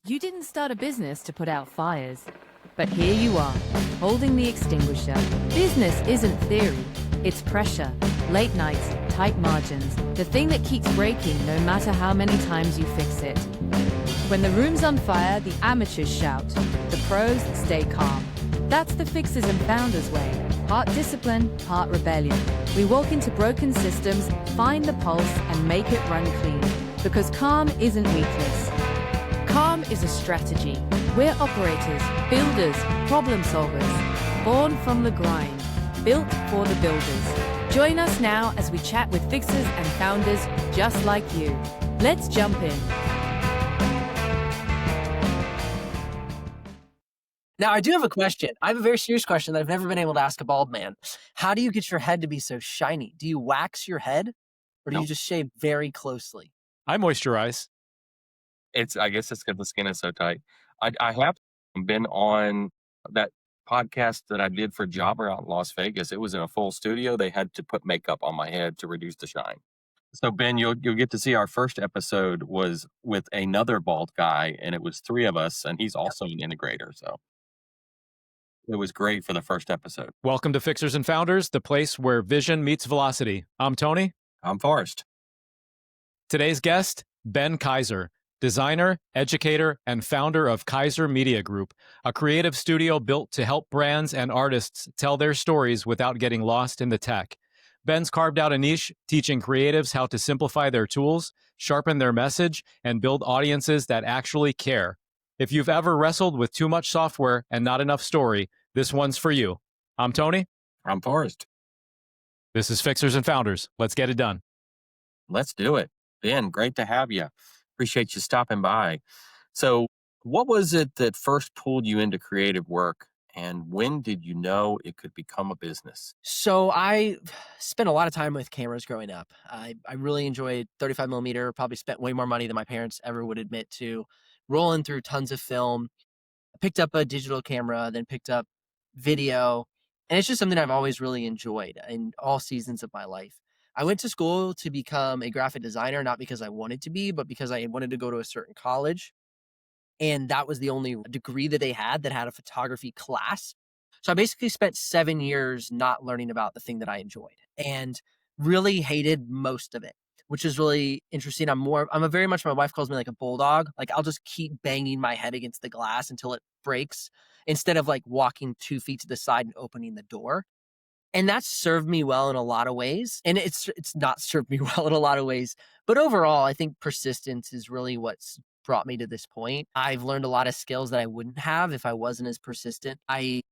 You didn't start a business to put out fires, but here you are, holding the extinguisher. Business isn't theory, it's pressure, late nights, tight margins, the thing that keeps breaking no matter how many times you fix it. When the room's on fire, the amateurs shout, the pros stay calm. That's the Fixers and Founders way. Part discipline, part rebellion. We walk into broken systems, find the pulse, and make it run clean. Because calm isn't weakness. Calm is a strategy. We're operators, builders, problem solvers, born from the grind, built for the builders. Join us now as we chat with fixers and founders just like you. Let's jump in. Now, I do have a question. I have a very serious question that I've never been able to ask a bald man. How do you get your head to be so shiny? Do you wax your head or do you just shave very closely? I moisturize. I guess it's because the skin is so tight. I have been on that podcast that I did for Jobber out in Las Vegas. It was in a full studio. They had to put makeup on my head to reduce the shine. So Ben, you'll get to see our first episode was with another bald guy, and it was 3 of us, and he's also an integrator. So it was great for the first episode. Welcome to Fixers and Founders, the place where vision meets velocity. I'm Tony. I'm Forrest. Today's guest, Ben Kaiser, designer, educator, and founder of Kaiser Media Group, a creative studio built to help brands and artists tell their stories without getting lost in the tech. Ben's carved out a niche, teaching creatives how to simplify their tools, sharpen their message, and build audiences that actually care. If you've ever wrestled with too much software and not enough story, this one's for you. I'm Tony. I'm Forrest. This is Fixers and Founders. Let's get it done. Let's do it. Ben, great to have you. Appreciate you stopping by. So what was it that first pulled you into creative work, and when did you know it could become a business? So I spent a lot of time with cameras growing up. I really enjoyed 35 millimeter, probably spent way more money than my parents ever would admit to, rolling through tons of film. I picked up a digital camera, then picked up video. And it's just something I've always really enjoyed in all seasons of my life. I went to school to become a graphic designer, not because I wanted to be, but because I wanted to go to a certain college. And that was the only degree that they had that had a photography class. So I basically spent 7 years not learning about the thing that I enjoyed and really hated most of it, which is really interesting. I'm a very much, my wife calls me like a bulldog. Like I'll just keep banging my head against the glass until it breaks instead of like walking 2 feet to the side and opening the door. And that's served me well in a lot of ways. And it's not served me well in a lot of ways. But overall, I think persistence is really what's brought me to this point. I've learned a lot of skills that I wouldn't have if I wasn't as persistent. I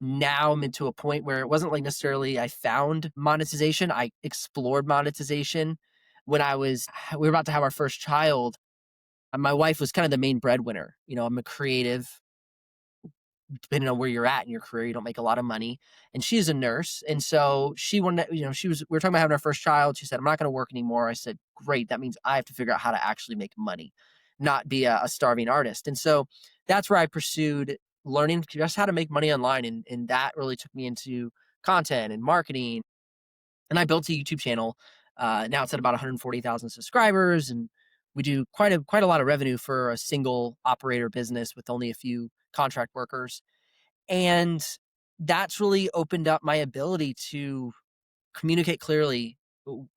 now am into a point where it wasn't like necessarily I found monetization. I explored monetization when we were about to have our first child. My wife was kind of the main breadwinner. You know, I'm a creative. Depending on where you're at in your career, you don't make a lot of money. And she's a nurse. And so she wanted, we were talking about having our first child. She said, I'm not going to work anymore. I said, great. That means I have to figure out how to actually make money, not be a starving artist. And so that's where I pursued learning just how to make money online. And that really took me into content and marketing. And I built a YouTube channel. Now it's at about 140,000 subscribers. And we do quite a lot of revenue for a single operator business with only a few contract workers. And that's really opened up my ability to communicate clearly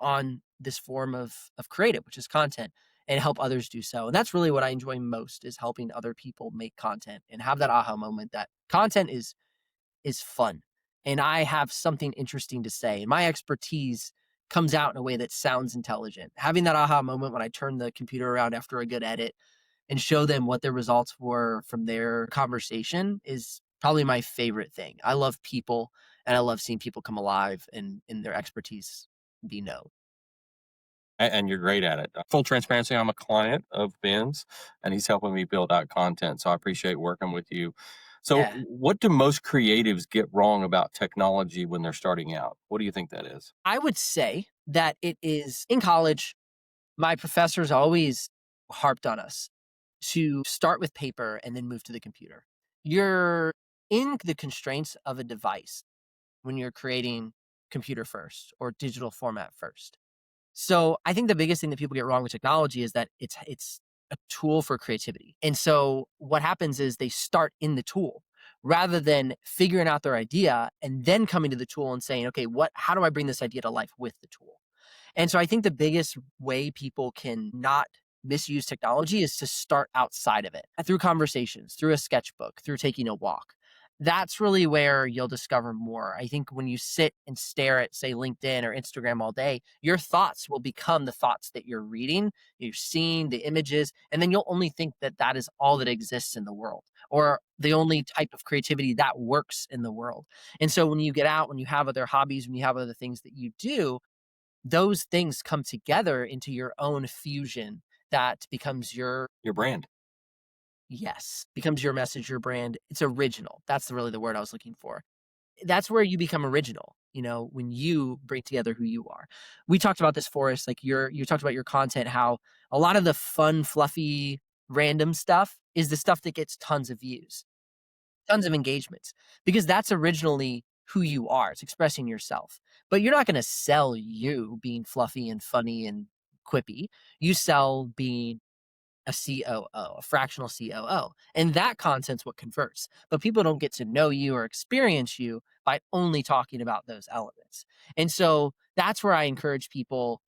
on this form of creative, which is content, and help others do so. And that's really what I enjoy most, is helping other people make content and have that aha moment that content is fun. And I have something interesting to say. And my expertise comes out in a way that sounds intelligent. Having that aha moment when I turn the computer around after a good edit and show them what the results were from their conversation is probably my favorite thing. I love people, and I love seeing people come alive and their expertise be known. And you're great at it. Full transparency, I'm a client of Ben's, and he's helping me build out content. So I appreciate working with you. So What do most creatives get wrong about technology when they're starting out? What do you think that is? I would say that it is, in college, my professors always harped on us to start with paper and then move to the computer. You're in the constraints of a device when you're creating computer first or digital format first. So I think the biggest thing that people get wrong with technology is that it's a tool for creativity. And so what happens is they start in the tool rather than figuring out their idea and then coming to the tool and saying, okay, how do I bring this idea to life with the tool? And so I think the biggest way people can not misuse technology is to start outside of it through conversations, through a sketchbook, through taking a walk. That's really where you'll discover more. I think when you sit and stare at, say, LinkedIn or Instagram all day, your thoughts will become the thoughts that you're reading, you're seeing the images, and then you'll only think that that is all that exists in the world or the only type of creativity that works in the world. And so when you get out, when you have other hobbies, when you have other things that you do, those things come together into your own fusion that becomes Your brand. yes, becomes your message, your brand. It's original. That's really the word I was looking for. That's where you become original, when you bring together who you are. We talked about this, Forrest, like you talked about your content, how a lot of the fun, fluffy, random stuff is the stuff that gets tons of views, tons of engagements, because that's originally who you are. It's expressing yourself. But you're not going to sell you being fluffy and funny and quippy. You sell being a COO, a fractional COO. And that content's what converts. But people don't get to know you or experience you by only talking about those elements. And so that's where I encourage people,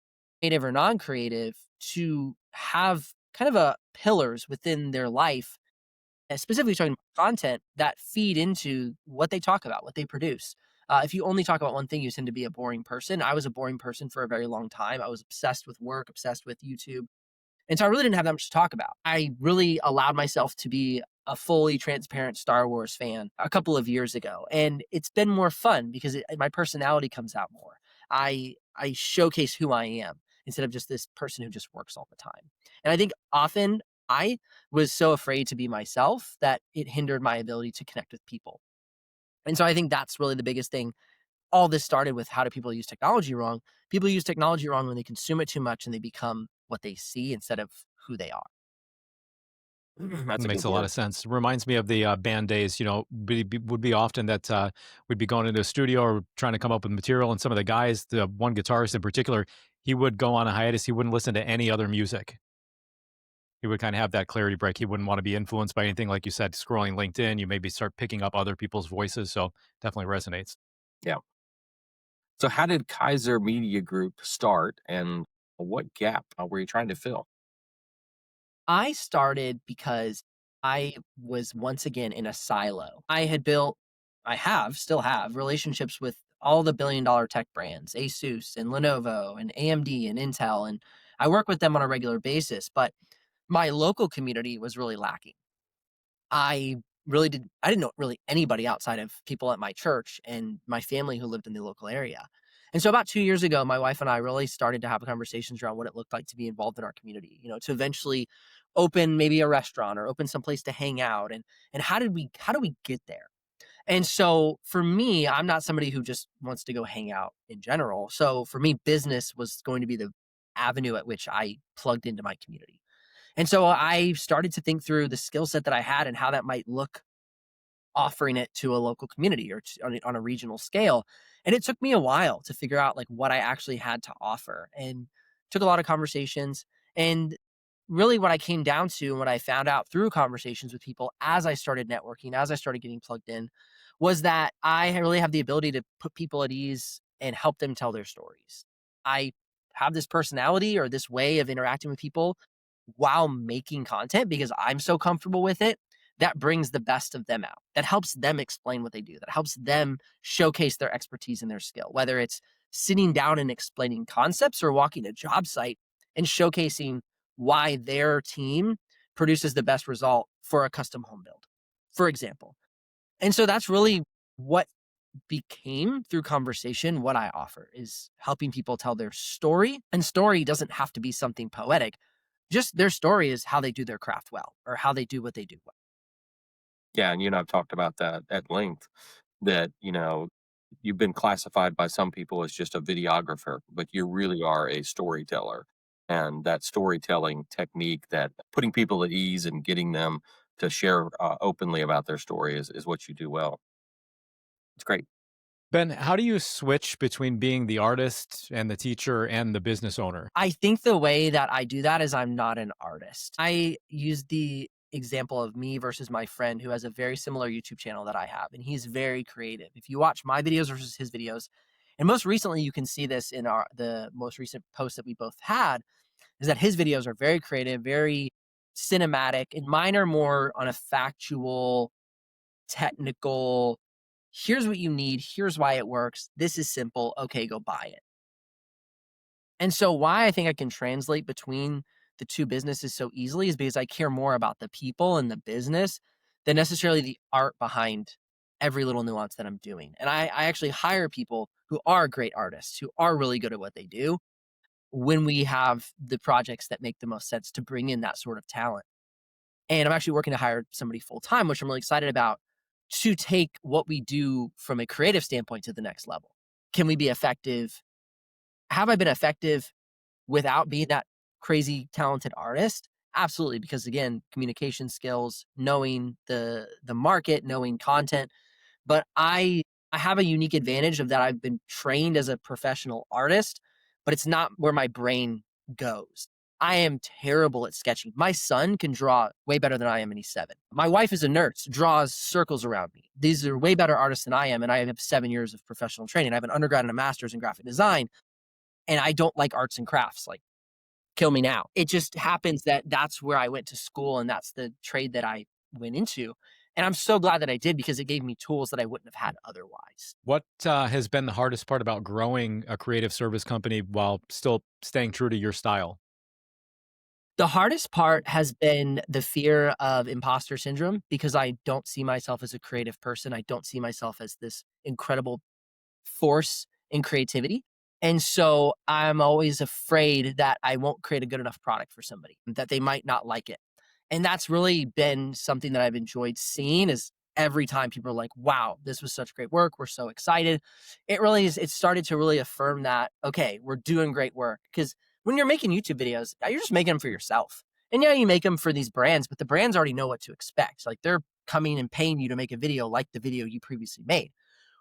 creative or non-creative, to have kind of a pillars within their life, specifically talking about content that feed into what they talk about, what they produce. If you only talk about one thing, you tend to be a boring person. I was a boring person for a very long time. I was obsessed with work, obsessed with YouTube. And so I really didn't have that much to talk about. I really allowed myself to be a fully transparent Star Wars fan a couple of years ago. And it's been more fun because my personality comes out more. I showcase who I am instead of just this person who just works all the time. And I think often I was so afraid to be myself that it hindered my ability to connect with people. And so I think that's really the biggest thing. All this started with, how do people use technology wrong? People use technology wrong when they consume it too much and they become what they see instead of who they are. That's a Makes good a lot word. of sense. Reminds me of the band days. Would be often that we'd be going into a studio or trying to come up with material, and some of the guys, the one guitarist in particular, he would go on a hiatus. He wouldn't listen to any other music. He would kind of have that clarity break. He wouldn't want to be influenced by anything, like you said, scrolling LinkedIn. You maybe start picking up other people's voices. So definitely resonates. Yeah. So how did Kaiser Media Group start, and what gap were you trying to fill? I started because I was once again in a silo. Still have relationships with all the billion-dollar tech brands, Asus and Lenovo and AMD and Intel, and I work with them on a regular basis, but my local community was really lacking. I I didn't know really anybody outside of people at my church and my family who lived in the local area. And so about 2 years ago, my wife and I really started to have conversations around what it looked like to be involved in our community, to eventually open maybe a restaurant or open some place to hang out, and how do we get there? And so for me, I'm not somebody who just wants to go hang out in general. So for me, business was going to be the avenue at which I plugged into my community. And so I started to think through the skill set that I had and how that might look offering it to a local community or on a regional scale. And it took me a while to figure out like what I actually had to offer, and took a lot of conversations. And really what I came down to and what I found out through conversations with people as I started networking, as I started getting plugged in, was that I really have the ability to put people at ease and help them tell their stories. I have this personality or this way of interacting with people while making content because I'm so comfortable with it, that brings the best of them out. That helps them explain what they do. That helps them showcase their expertise and their skill, whether it's sitting down and explaining concepts or walking a job site and showcasing why their team produces the best result for a custom home build, for example. And so that's really what became through conversation what I offer, is helping people tell their story. And story doesn't have to be something poetic. Just their story is how they do their craft well or how they do what they do well. Yeah, and you and I've talked about that at length. That you've been classified by some people as just a videographer, but you really are a storyteller. And that storytelling technique, that putting people at ease and getting them to share openly about their story, is what you do well. It's great. Ben, how do you switch between being the artist and the teacher and the business owner? I think the way that I do that is I'm not an artist. I use the example of me versus my friend who has a very similar YouTube channel that I have, and he's very creative. If you watch my videos versus his videos, and most recently you can see this in the most recent post that we both had, is that his videos are very creative, very cinematic, and mine are more on a factual, technical, here's what you need, here's why it works, this is simple, okay, go buy it. And so why I think I can translate between the two businesses so easily is because I care more about the people and the business than necessarily the art behind every little nuance that I'm doing. And I actually hire people who are great artists, who are really good at what they do when we have the projects that make the most sense to bring in that sort of talent. And I'm actually working to hire somebody full time, which I'm really excited about, to take what we do from a creative standpoint to the next level. Can we be effective? Have I been effective without being that crazy talented artist? Absolutely, because again, communication skills, knowing the market, knowing content. But I have a unique advantage of that I've been trained as a professional artist, but it's not where my brain goes. I am terrible at sketching. My son can draw way better than I am, and he's 7. My wife is a nurse, draws circles around me. These are way better artists than I am, and I have 7 years of professional training. I have an undergrad and a master's in graphic design, and I don't like arts and crafts. Like, kill me now. It just happens that that's where I went to school, and that's the trade that I went into. And I'm so glad that I did because it gave me tools that I wouldn't have had otherwise. What has been the hardest part about growing a creative service company while still staying true to your style? The hardest part has been the fear of imposter syndrome because I don't see myself as a creative person. I don't see myself as this incredible force in creativity. And so I'm always afraid that I won't create a good enough product for somebody, that they might not like it. And that's really been something that I've enjoyed seeing is every time people are like, wow, this was such great work. We're so excited. It really is, it started to really affirm that, okay, we're doing great work. Because when you're making YouTube videos, you're just making them for yourself. And yeah, you make them for these brands, but the brands already know what to expect. Like they're coming and paying you to make a video like the video you previously made.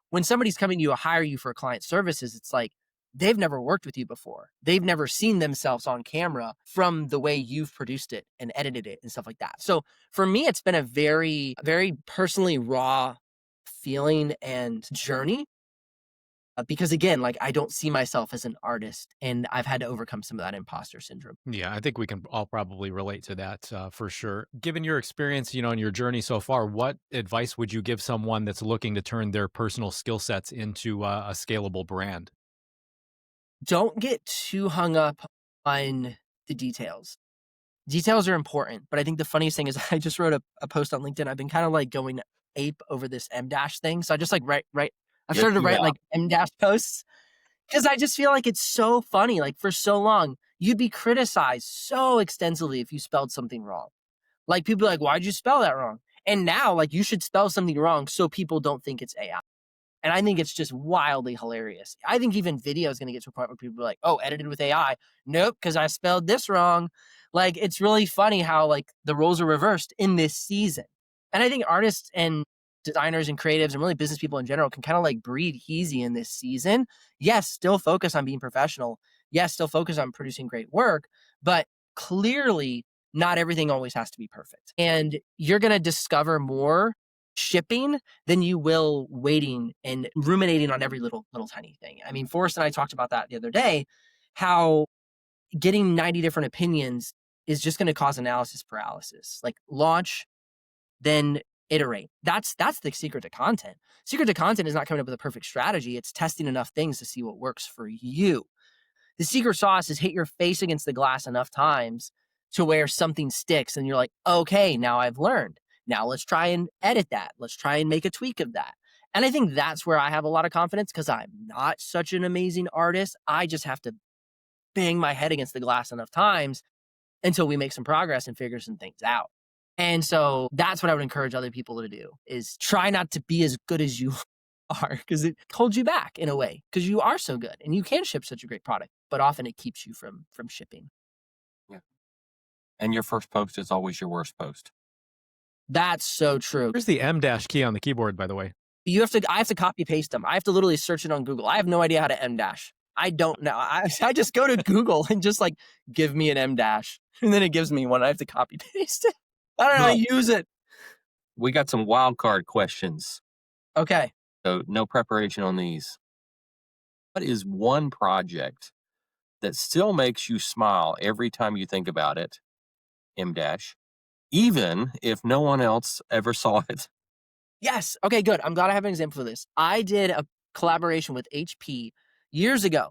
When somebody's coming to you or hire you for client services, it's like they've never worked with you before. They've never seen themselves on camera from the way you've produced it and edited it and stuff like that. So for me, it's been a very, very personally raw feeling and journey. Because again, like I don't see myself as an artist, and I've had to overcome some of that imposter syndrome. Yeah, I think we can all probably relate to that for sure. Given your experience, in your journey so far, what advice would you give someone that's looking to turn their personal skill sets into a scalable brand? Don't get too hung up on the details. Details are important, but I think the funniest thing is I just wrote a post on LinkedIn. I've been kind of like going ape over this M dash thing. So I just like write. I've Yes, started to you write have. like M dash posts because I just feel like it's so funny. Like for so long, you'd be criticized so extensively if you spelled something wrong. Like people are like, why'd you spell that wrong? And now like you should spell something wrong so people don't think it's AI. And I think it's just wildly hilarious. I think even video is going to get to a point where people are like, oh, edited with AI. Nope, because I spelled this wrong. Like, it's really funny how like the roles are reversed in this season. And I think artists and designers and creatives and really business people in general can kind of like breathe easy in this season. Yes, still focus on being professional. Yes, still focus on producing great work. But clearly, not everything always has to be perfect. And you're going to discover more shipping than you will waiting and ruminating on every little tiny thing. I mean, Forrest and I talked about that the other day, how getting 90 different opinions is just going to cause analysis paralysis. Like launch, then iterate. That's the secret to content. Secret to content is not coming up with a perfect strategy. It's testing enough things to see what works for you. The secret sauce is hit your face against the glass enough times to where something sticks and you're like, okay, now I've learned. Now let's try and edit that. Let's try and make a tweak of that. And I think that's where I have a lot of confidence because I'm not such an amazing artist. I just have to bang my head against the glass enough times until we make some progress and figure some things out. And so that's what I would encourage other people to do is try not to be as good as you are because it holds you back in a way because you are so good and you can ship such a great product, but often it keeps you from shipping. Yeah. And your first post is always your worst post. That's so true. Where's the M dash key on the keyboard, by the way? I have to copy paste them. I have to literally search it on Google. I have no idea how to M dash. I don't know. I just go to Google and just like, give me an M dash. And then it gives me one. I have to copy paste it. I don't know how to use it. We got some wild card questions. Okay. So no preparation on these. What is one project that still makes you smile every time you think about it? M dash. Even if no one else ever saw it. Yes. Okay, good. I'm glad I have an example for this. I did a collaboration with HP years ago.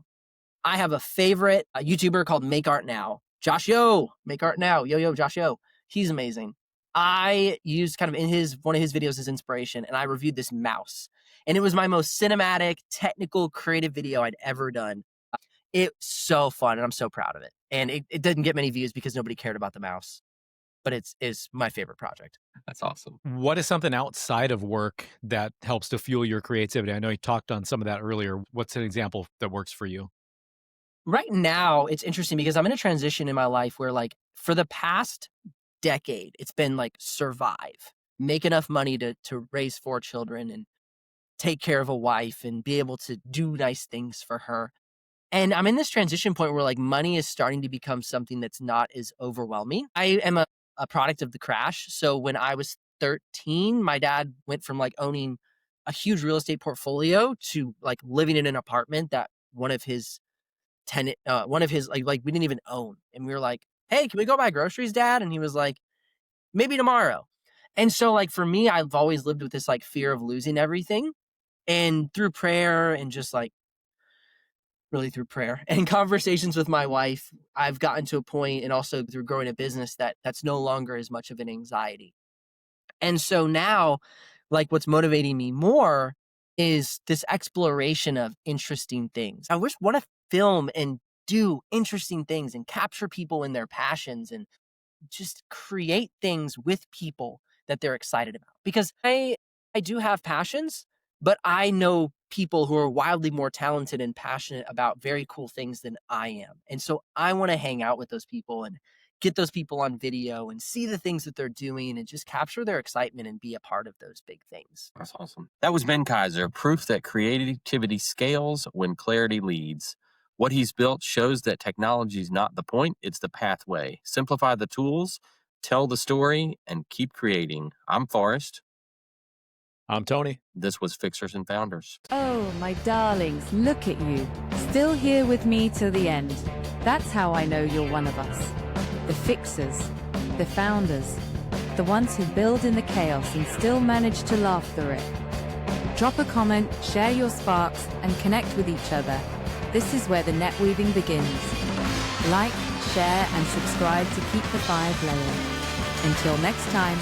I have a favorite YouTuber called Make Art Now. Josh Yo, Make Art Now. Yo, Josh Yo. He's amazing. I used kind of one of his videos as inspiration, and I reviewed this mouse. And it was my most cinematic, technical, creative video I'd ever done. It's so fun, and I'm so proud of it. And it didn't get many views because nobody cared about the mouse. But it's my favorite project. That's awesome. What is something outside of work that helps to fuel your creativity? I know you talked on some of that earlier. What's an example that works for you? Right now, it's interesting because I'm in a transition in my life where, like, for the past decade, it's been like survive, make enough money to raise 4 children and take care of a wife and be able to do nice things for her. And I'm in this transition point where like money is starting to become something that's not as overwhelming. I am a product of the crash. So when I was 13, my dad went from like owning a huge real estate portfolio to like living in an apartment that one of his like we didn't even own. And we were like, hey, can we go buy groceries, Dad? And he was like, maybe tomorrow. And so like for me, I've always lived with this like fear of losing everything. And through prayer and just like really through prayer and conversations with my wife, I've gotten to a point, and also through growing a business, that's no longer as much of an anxiety. And so now, like what's motivating me more is this exploration of interesting things. I want to film and do interesting things and capture people in their passions and just create things with people that they're excited about. Because I do have passions, but I know people who are wildly more talented and passionate about very cool things than I am. And so I want to hang out with those people and get those people on video and see the things that they're doing and just capture their excitement and be a part of those big things. That's awesome. That was Ben Kaiser, proof that creativity scales when clarity leads. What he's built shows that technology is not the point, it's the pathway. Simplify the tools, tell the story, and keep creating. I'm Forrest. I'm Tony. This was Fixers and Founders. Oh, my darlings, look at you. Still here with me till the end. That's how I know you're one of us. The fixers, the founders, the ones who build in the chaos and still manage to laugh through it. Drop a comment, share your sparks, and connect with each other. This is where the net weaving begins. Like, share, and subscribe to keep the fire blowing. Until next time.